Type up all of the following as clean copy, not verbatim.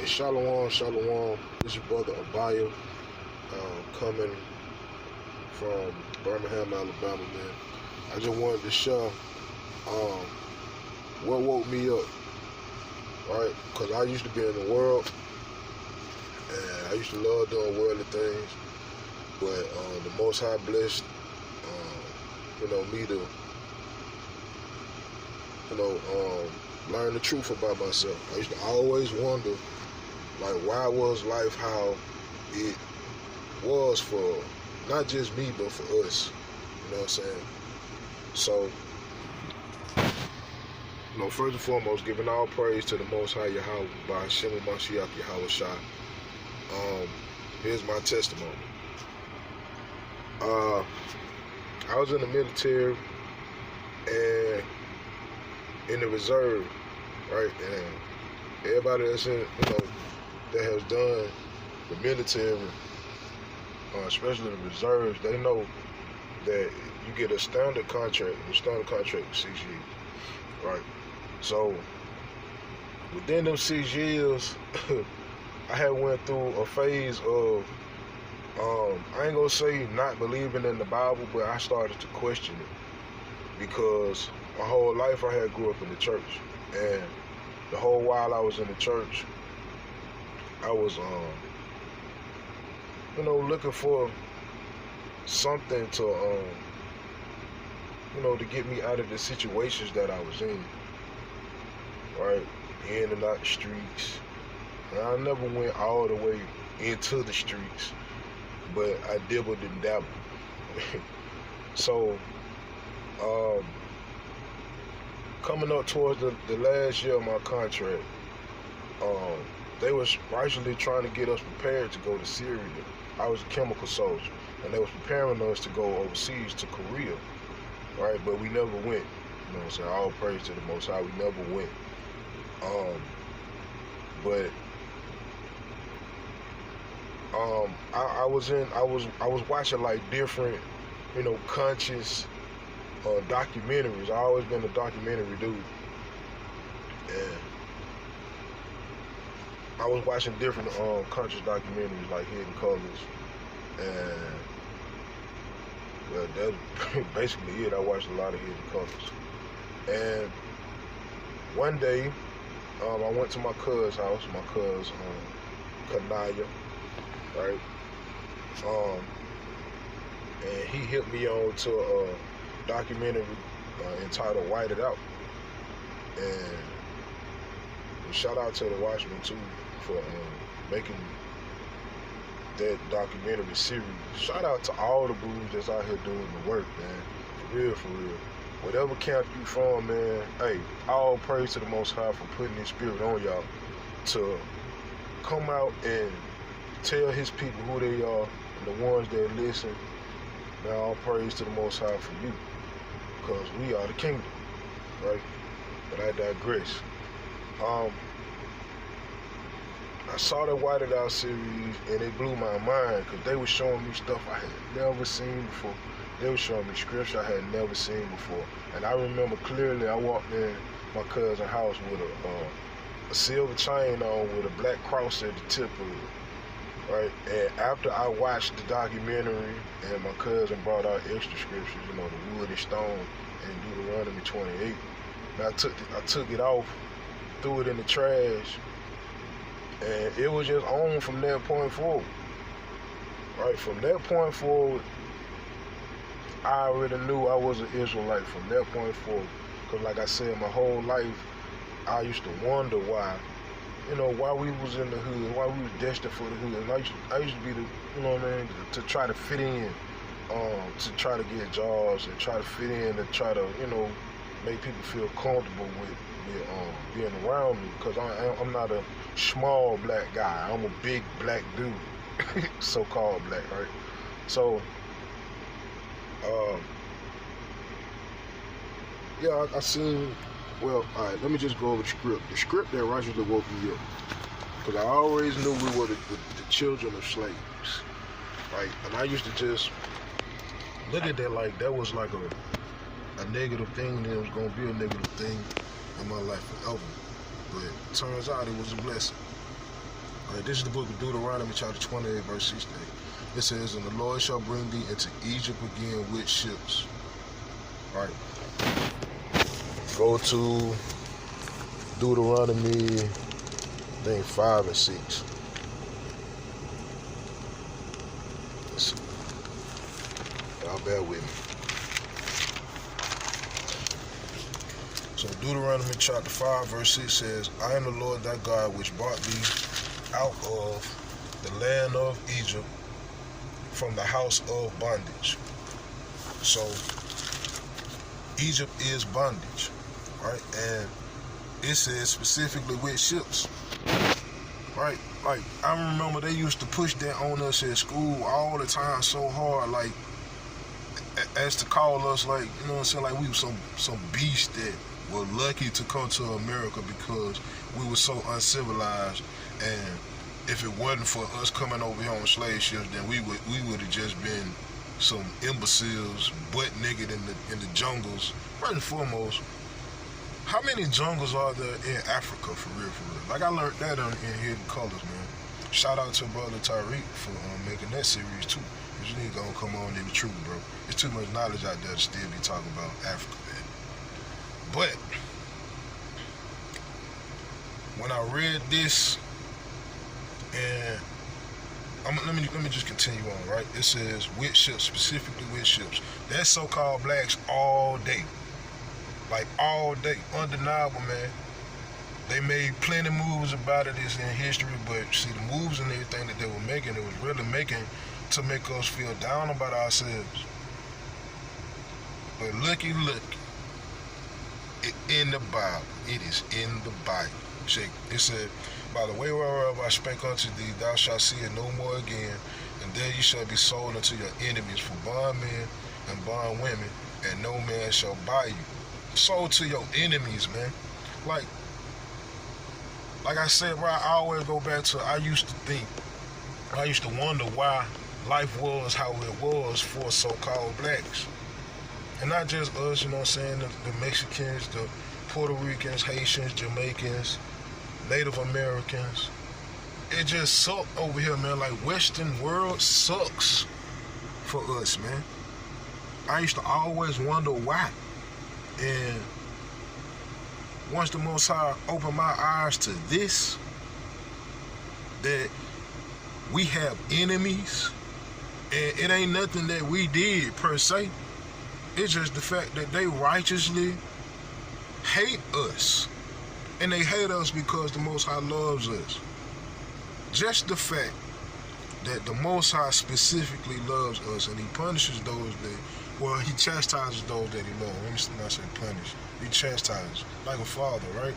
Shalom, shalom. This is brother Abaya, coming from Birmingham, Alabama, man. I just wanted to share what woke me up, right? Because I used to be in the world, and I used to love doing worldly things, but the Most High blessed, me to, learn the truth about myself. I used to always wonder, like, why was life how it was for not just me, but for us. You know what I'm saying? So, first and foremost, giving all praise to the Most High Yahweh by Hashem Mashiach Yahweh Shai. Here's my testimony. I was in the military and in the reserve, right? And everybody that's in, that has done the military, especially the reserves, they know that you get a standard contract. The standard contract is 6 years, right? So within them 6 years, I had went through a phase of, I ain't gonna say not believing in the Bible, but I started to question it because my whole life I had grew up in the church, and the whole while I was in the church, I was, looking for something to, to get me out of the situations that I was in, right? In and out the streets. And I never went all the way into the streets, but I dibbled and dabbled. So, coming up towards the last year of my contract, they was actually trying to get us prepared to go to Syria. I was a chemical soldier, and they was preparing us to go overseas to Korea, right? But we never went. You know what I'm saying? All praise to the Most High. We never went. I was watching like different, conscious documentaries. I always been a documentary dude, and I was watching different conscious documentaries like Hidden Colors, and well, that's basically it. I watched a lot of Hidden Colors, and one day I went to my cousin's house. My cousin Kanaya, right? And he hit me on to a documentary entitled White It Out. And shout out to the Watchmen too for making that documentary series. Shout out to all the boos that's out here doing the work, man. For real, for real. Whatever camp you from, man, hey, all praise to the Most High for putting His spirit on y'all to come out and tell His people who they are, and the ones that listen. Man, all praise to the Most High for you, because we are the kingdom, right? But I digress. I saw the White It Out series, and it blew my mind, because they were showing me stuff I had never seen before. They were showing me scripture I had never seen before. And I remember clearly I walked in my cousin's house with a silver chain on with a black cross at the tip of it, right? And after I watched the documentary and my cousin brought out extra scriptures, the wood and stone and Deuteronomy 28, and I took it off, threw it in the trash, and it was just on from that point forward. Right, from that point forward, I already knew I was an Israelite from that point forward. Because like I said, my whole life, I used to wonder why, why we was in the hood, why we was destined for the hood. And I used to be the, to try to fit in, to try to get jobs and try to fit in and try to, make people feel comfortable with being around me. Because I'm not a small black guy. I'm a big black dude, so-called black, right? So, I seen, well, all right, let me just go over the script. The script that righteously woke me up. Because I always knew we were the children of slaves, right? And I used to just look at that like that was like a negative thing, and it was going to be a negative thing in my life forever. But it turns out it was a blessing. Right, this is the book of Deuteronomy, chapter 28, verse 16. It says, "And the Lord shall bring thee into Egypt again with ships." Right. Go to Deuteronomy, I think 5 and 6. Let's see. Y'all bear with me. So Deuteronomy chapter 5, verse 6 says, "I am the Lord thy God, which brought thee out of the land of Egypt from the house of bondage." So Egypt is bondage, right? And it says specifically with ships, right? Like, I remember they used to push that on us at school all the time so hard, like, as to call us, like, you know what I'm saying, like we were some beast that were lucky to come to America because we were so uncivilized. And if it wasn't for us coming over here on slave ships, then we would have just been some imbeciles, butt naked in the jungles. First and foremost, how many jungles are there in Africa, for real? Like, I learned that in Hidden Colors, man. Shout out to brother Tariq for making that series too. Cause you need to come on in the truth, bro. There's too much knowledge out there to still be talking about Africa, man. But when I read this, and let me just continue on, right? It says with ships, specifically with ships. That's so-called blacks all day. Like, all day. Undeniable, man. They made plenty moves about it. It's in history, but see, the moves and everything that they were making, it was really making to make us feel down about ourselves. But look, in the Bible. It is in the Bible. Check. It said, "By the way whereof I spake unto thee, thou shalt see it no more again, and there you shall be sold unto your enemies for bondmen and bondwomen, and no man shall buy you." Sold to your enemies, man. Like I said, bro, I always go back to, I used to wonder why life was how it was for so-called blacks. And not just us, you know what I'm saying, the Mexicans, the Puerto Ricans, Haitians, Jamaicans, Native Americans. It just sucked over here, man. Like, Western world sucks for us, man. I used to always wonder why. And once the Most High opened my eyes to this, that we have enemies, and it ain't nothing that we did per se. It's just the fact that they righteously hate us. And they hate us because the Most High loves us. Just the fact that the Most High specifically loves us, and he punishes those that, well, he chastises those that he loves. Let me not say punish. He chastises, like a father, right?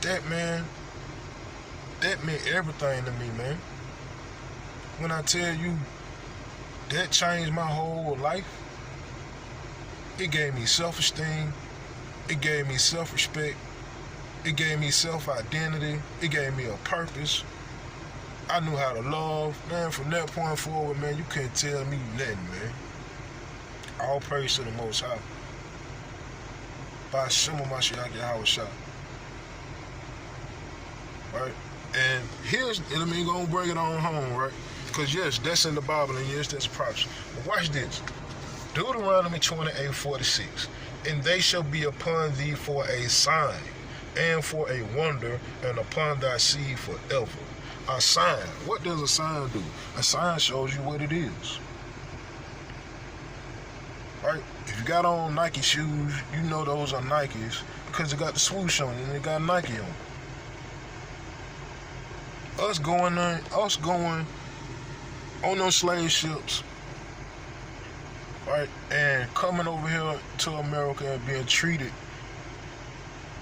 That meant everything to me, man. When I tell you, that changed my whole life. It gave me self-esteem. It gave me self-respect. It gave me self-identity. It gave me a purpose. I knew how to love. Man, from that point forward, man, you can't tell me nothing, man. All praise to the Most High. By Shema Mashiach Yahweh. Right? And here's, and I'm gonna bring it on home, right? Because yes, that's in the Bible, and yes, that's prophecy. But watch this. Deuteronomy 28:46. "And they shall be upon thee for a sign, and for a wonder, and upon thy seed forever." A sign. What does a sign do? A sign shows you what it is. Right? If you got on Nike shoes, you know those are Nikes because they got the swoosh on and they got Nike on. Us going on those slave ships, right, and coming over here to America and being treated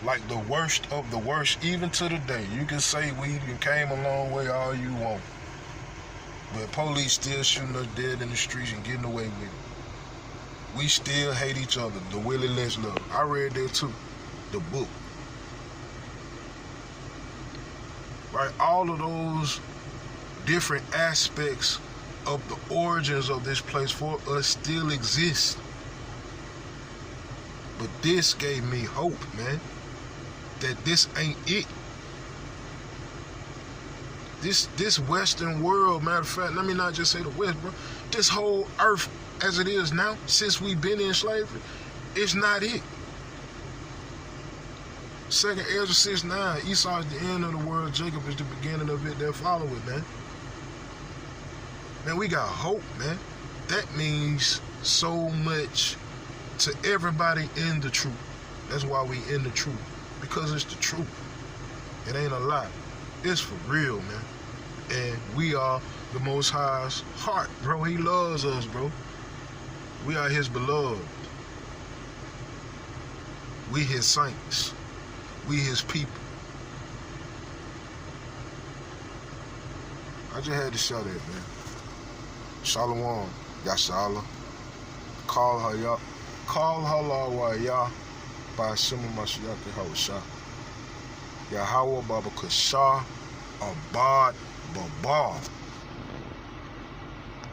like the worst of the worst, even to the day. You can say we came a long way all you want, but police still shooting us dead in the streets and getting away with it. We still hate each other. The Willie Lynch love. I read that too, the book. Right, all of those different aspects of the origins of this place for us still exist. But this gave me hope, man, that this ain't it. This Western world, matter of fact, let me not just say the West, bro. This whole earth as it is now, since we've been in slavery, it's not it. 2nd Ezra 6:9, Esau is the end of the world, Jacob is the beginning of it, they'll follow it, man. Man, we got hope, man. That means so much to everybody in the truth. That's why we in the truth, because it's the truth. It ain't a lie. It's for real, man. And we are the Most High's heart, bro. He loves us, bro. We are his beloved. We his saints. We his people. I just had to show that, man. Shalom, Yashala. Call her Yah by Shema Mashiach Yahweh Yahweh Baba Kashah Abad Babar.